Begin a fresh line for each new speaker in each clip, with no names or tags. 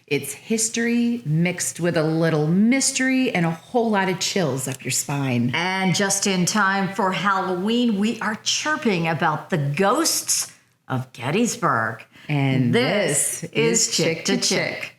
It's history mixed with a little mystery and a whole lot of chills up your spine.
And just in time for Halloween, we are chirping about the ghosts of Gettysburg.
And this is Chick to Chick.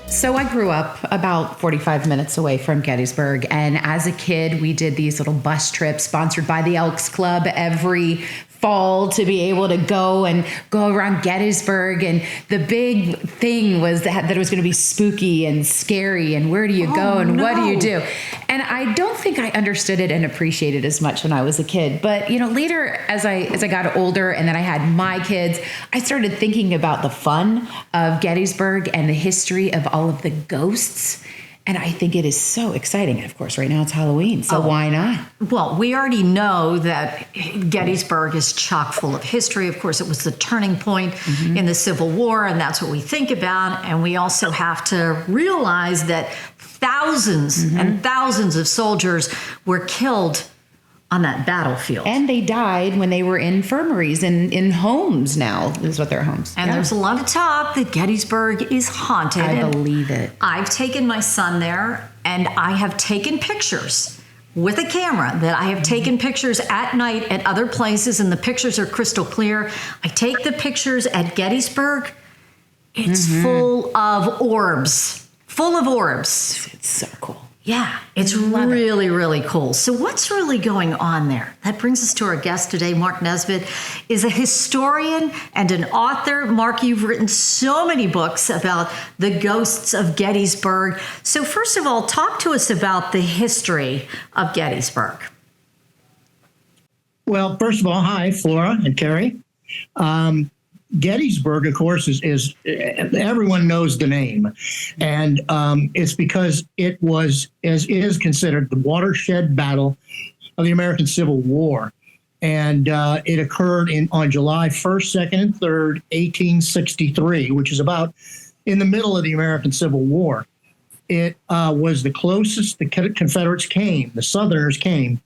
So I grew up about 45 minutes away from Gettysburg. And as a kid, we did these little bus trips sponsored by the Elks Club every fall to be able to go around Gettysburg. And the big thing was that it was going to be spooky and scary. And where do you go and what do you do? And I don't think I understood it and appreciated it as much when I was a kid. But, later as I got older and then I had my kids, I started thinking about the fun of Gettysburg and the history of all of the ghosts. And I think it is so exciting. And of course, right now it's Halloween, so why not?
Well, we already know that Gettysburg is chock full of history. Of course, it was the turning point in the Civil War, and that's what we think about. And we also have to realize that thousands and thousands of soldiers were killed on that battlefield.
And they died when they were in infirmaries and in homes now, is what their homes.
And there's a lot of talk that Gettysburg is haunted.
I believe it.
I've taken my son there, and I have taken pictures with a camera that I have taken pictures at night at other places, and the pictures are crystal clear. I take the pictures at Gettysburg. It's full of orbs. Full of orbs.
It's so cool.
Yeah, it's really, really cool. So what's really going on there? That brings us to our guest today. Mark Nesbitt is a historian and an author. Mark, you've written so many books about the ghosts of Gettysburg. So first of all, talk to us about the history of Gettysburg.
Well, first of all, hi, Flora and Carrie. Gettysburg, of course, is everyone knows the name, and it's because it is considered the watershed battle of the American Civil War, and it occurred on July 1st, 2nd, and 3rd, 1863, which is about in the middle of the American Civil War. It was the closest the Confederates came, the Southerners came,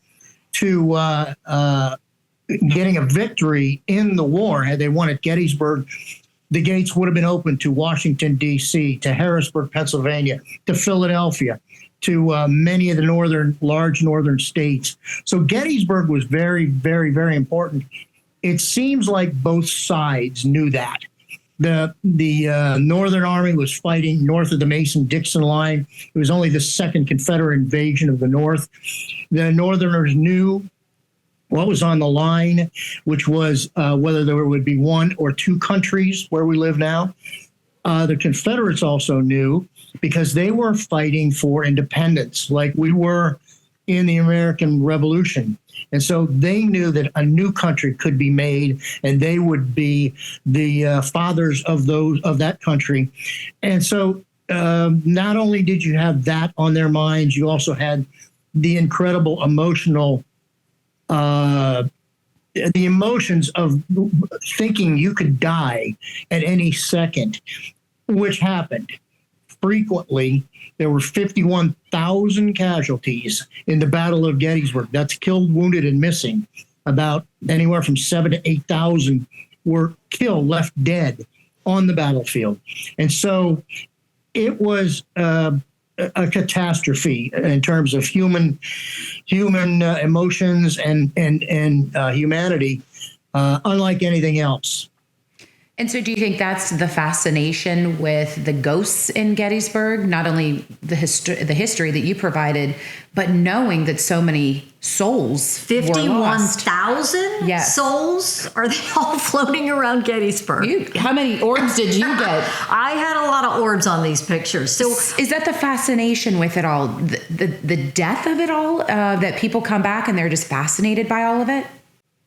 to getting a victory in the war. Had they won at Gettysburg, the gates would have been open to Washington, D.C., to Harrisburg, Pennsylvania, to Philadelphia, to many of the large northern states. So Gettysburg was very, very, very important. It seems like both sides knew that. The Northern Army was fighting north of the Mason-Dixon line. It was only the second Confederate invasion of the North. The Northerners knew what was on the line, which was whether there would be one or two countries where we live now. The Confederates also knew, because they were fighting for independence like we were in the American Revolution. And so they knew that a new country could be made, and they would be the fathers of that country. And so not only did you have that on their minds, you also had the incredible the emotions of thinking you could die at any second, which happened frequently. There were 51,000 casualties in the Battle of Gettysburg. That's killed, wounded, and missing. About anywhere from 7,000 to 8,000 were killed, left dead on the battlefield. And so it was a catastrophe in terms of human emotions and humanity, unlike anything else.
And so do you think that's the fascination with the ghosts in Gettysburg? Not only the history that you provided, but knowing that so many souls
51,000 souls? Are they all floating around Gettysburg?
How many orbs did you get?
I had a lot of orbs on these pictures. So
is that the fascination with it all? The death of it all? That people come back and they're just fascinated by all of it?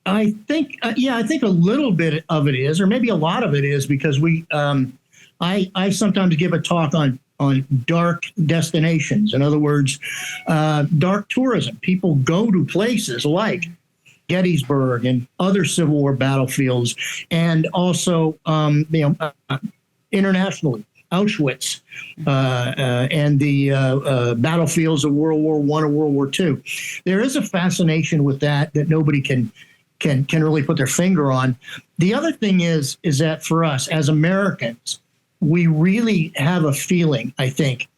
I think, I think a little bit of it is, or maybe a lot of it is, because I sometimes give a talk on dark destinations. In other words, dark tourism. People go to places like Gettysburg and other Civil War battlefields, and also, internationally, Auschwitz and the battlefields of World War I or World War II. There is a fascination with that nobody can can really put their finger on. The other thing is that for us as Americans, we really have a feeling, I think,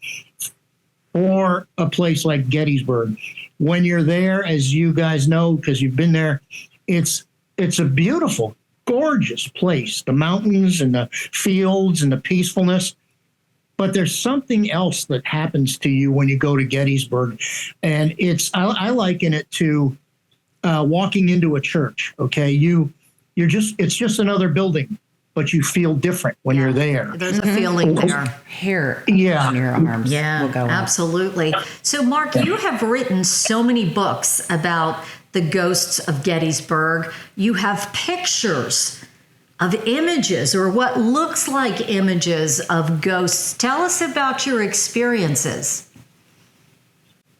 for a place like Gettysburg. When you're there, as you guys know, because you've been there, it's a beautiful, gorgeous place. The mountains and the fields and the peacefulness. But there's something else that happens to you when you go to Gettysburg, and I liken it to walking into a church. Okay, it's just another building, but you feel different when you're there.
There's a feeling there.
Hair
Yeah.
on your arms.
Yeah,
will go up.
absolutely. So, Mark, you have written so many books about the ghosts of Gettysburg. You have pictures of images or what looks like images of ghosts. Tell us about your experiences.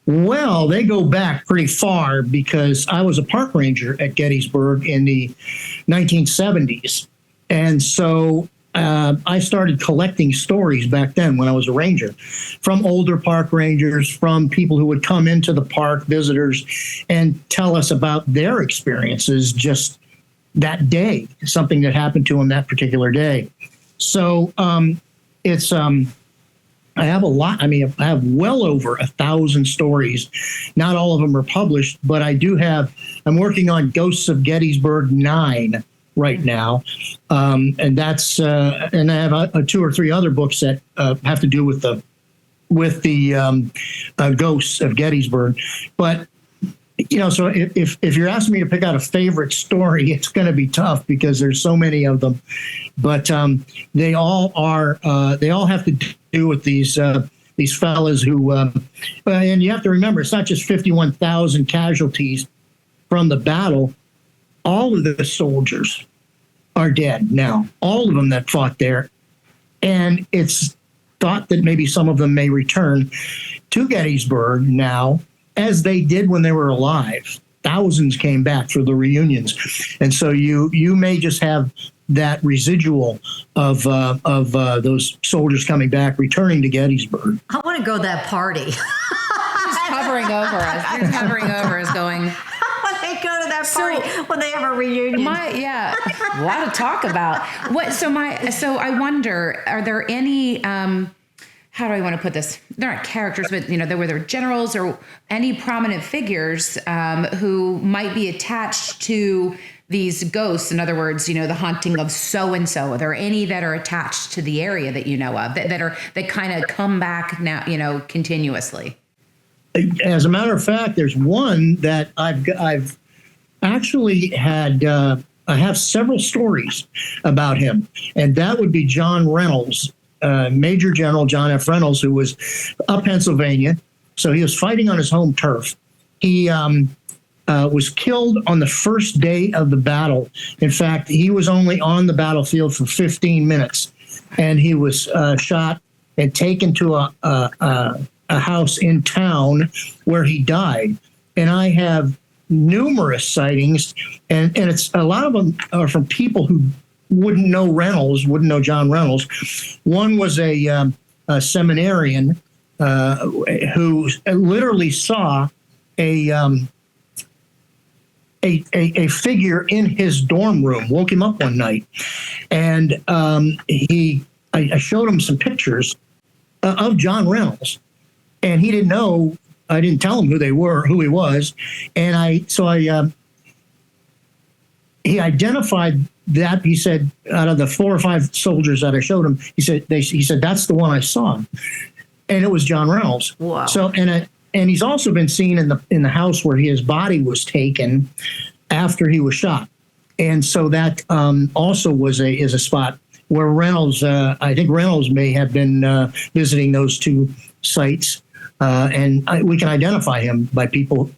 Well, they go back pretty far because I was a park ranger at Gettysburg in the 1970s. And so I started collecting stories back then when I was a ranger from older park rangers, from people who would come into the park, visitors, and tell us about their experiences just that day, something that happened to them that particular day. So I have a lot. I mean, I have well over 1,000 stories. Not all of them are published, but I'm working on Ghosts of Gettysburg 9 right now. And that's, and I have 2 or 3 other books that have to do with the ghosts of Gettysburg. But so if you're asking me to pick out a favorite story, it's going to be tough because there's so many of them. But they all have to do with these fellas who, and you have to remember, it's not just 51,000 casualties from the battle. All of the soldiers are dead now, all of them that fought there. And it's thought that maybe some of them may return to Gettysburg now, as they did when they were alive. Thousands came back for the reunions. And so you may just have that residual of those soldiers coming back, returning to Gettysburg.
I want to go to that party.
She's hovering over us. She's hovering over us going,
When they go to that party, when they have a reunion.
a lot to talk about. So I wonder, are there any, how do I want to put this? They're not characters, but were there generals or any prominent figures who might be attached to these ghosts? In other words, the haunting of so-and-so. Are there any that are attached to the area that you know of that kind of come back now, continuously?
As a matter of fact, there's one that I've actually had. I have several stories about him, and that would be John Reynolds, Major General John F. Reynolds, who was up Pennsylvania. So he was fighting on his home turf. He was killed on the first day of the battle. In fact, he was only on the battlefield for 15 minutes, and he was shot and taken to a house in town where he died. And I have numerous sightings, and it's a lot of them are from people who wouldn't know John Reynolds. One was a seminarian who literally saw a figure in his dorm room, woke him up one night, and I showed him some pictures of John Reynolds, and he didn't know. I didn't tell him who he was, and he identified that. He said, out of the 4 or 5 soldiers that I showed him, he said that's the one I saw, and it was John Reynolds.
Wow.
So and he's also been seen in the house where his body was taken after he was shot, and so that also is a spot where Reynolds. I think Reynolds may have been visiting those 2 sites, and we can identify him by people.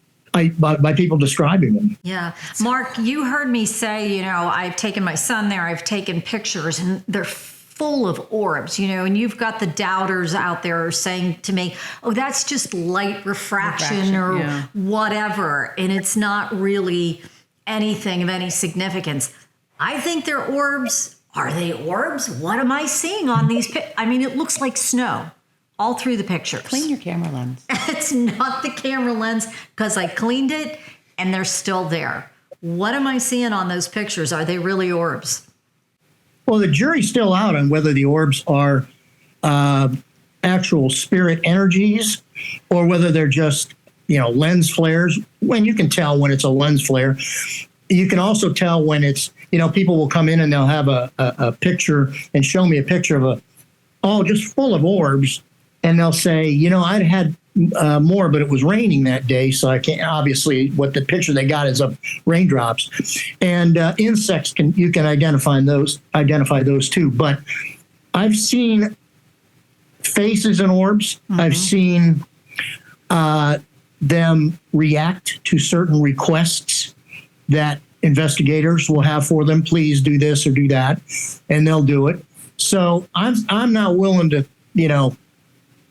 By people describing them.
Yeah. Mark, you heard me say, I've taken my son there, I've taken pictures, and they're full of orbs, and you've got the doubters out there saying to me, oh, that's just light refraction or whatever, and it's not really anything of any significance. I think they're orbs. Are they orbs? What am I seeing on these? It looks like snow all through the pictures.
Clean your camera lens.
It's not the camera lens because I cleaned it and they're still there. What am I seeing on those pictures? Are they really orbs?
Well, the jury's still out on whether the orbs are actual spirit energies or whether they're just, lens flares. When you can tell when it's a lens flare, you can also tell when it's, people will come in and they'll have a picture and show me a picture of just full of orbs. And they'll say, I'd had more, but it was raining that day. So I can't, obviously what the picture they got is of raindrops. And insects you can identify those too. But I've seen faces in orbs. Mm-hmm. I've seen them react to certain requests that investigators will have for them. Please do this or do that, and they'll do it. So I'm not willing to,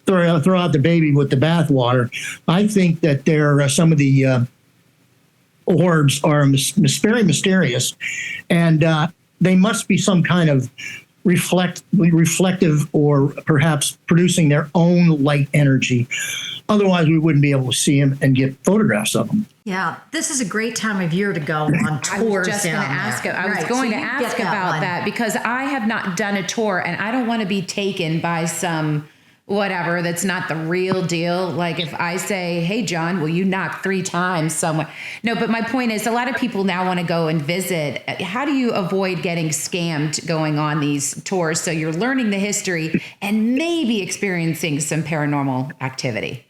throw out the baby with the bathwater. I think that some of the orbs are very mysterious, and they must be some kind of reflective or perhaps producing their own light energy. Otherwise, we wouldn't be able to see them and get photographs of them.
Yeah, this is a great time of year to go on tours.
I was just going to ask. I was going to ask about that because I have not done a tour, and I don't want to be taken by some whatever that's not the real deal. Like if I say, "Hey, John, will you knock 3 times somewhere?" No, but my point is, a lot of people now want to go and visit. How do you avoid getting scammed going on these tours? So you're learning the history and maybe experiencing some paranormal activity.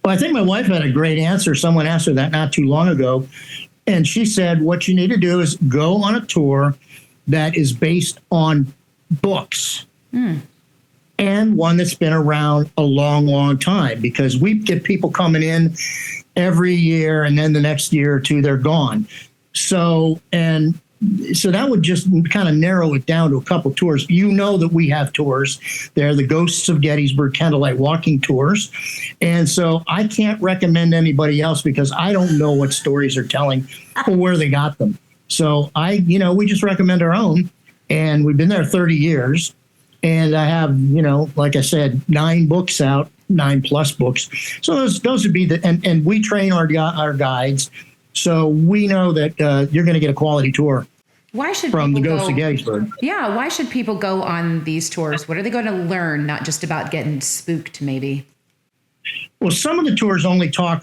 Well, I think my wife had a great answer. Someone asked her that not too long ago. And she said, what you need to do is go on a tour that is based on books and one that's been around a long, long time, because we get people coming in every year and then the next year or two, they're gone. So that would just kind of narrow it down to a couple tours. That we have tours. They're the Ghosts of Gettysburg Candlelight Walking Tours. And so I can't recommend anybody else because I don't know what stories they're telling or where they got them. So we just recommend our own. And we've been there 30 years. And I have, like I said, 9 books out, 9+ books. So those would be and we train our guides. So we know that you're going to get a quality tour.
Why should
from the
people
Ghosts of Gettysburg?
Yeah, why should people go on these tours? What are they going to learn? Not just about getting spooked, maybe.
Well, some of the tours only tell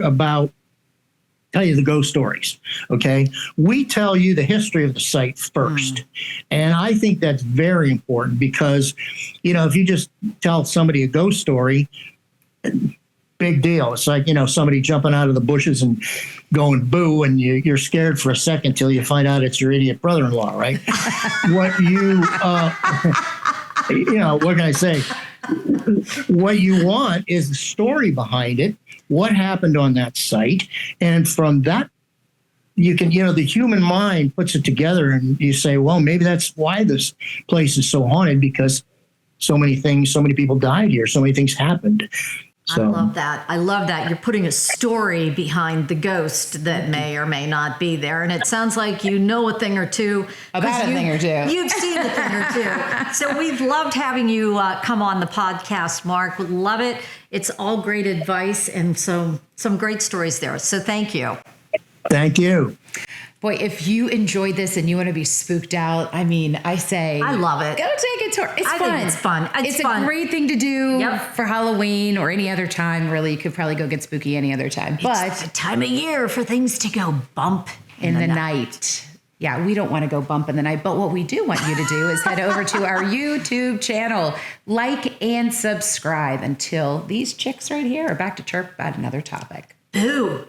you the ghost stories. Okay, we tell you the history of the site first, and I think that's very important because, if you just tell somebody a ghost story, big deal. It's like, somebody jumping out of the bushes and going boo, and you're scared for a second till you find out it's your idiot brother-in-law, right? What can I say? What you want is the story behind it, what happened on that site, and from that, you can, the human mind puts it together and you say, well, maybe that's why this place is so haunted, because so many people died here, so many things happened. So.
I love that. You're putting a story behind the ghost that may or may not be there. And it sounds like you know a thing or two.
About a thing or two.
You've seen a thing or two. So we've loved having you come on the podcast, Mark. We love it. It's all great advice and some great stories there. So thank you.
Thank you.
Boy, if you enjoyed this and you want to be spooked out, I say...
I love it.
Go take a tour. It's fun.
Think it's fun. It's fun.
A great thing to do for Halloween or any other time, really. You could probably go get spooky any other time. But
it's the time of year for things to go bump
in the night. Yeah, we don't want to go bump in the night. But what we do want you to do is head over to our YouTube channel. Like and subscribe until these chicks right here are back to chirp about another topic.
Boo.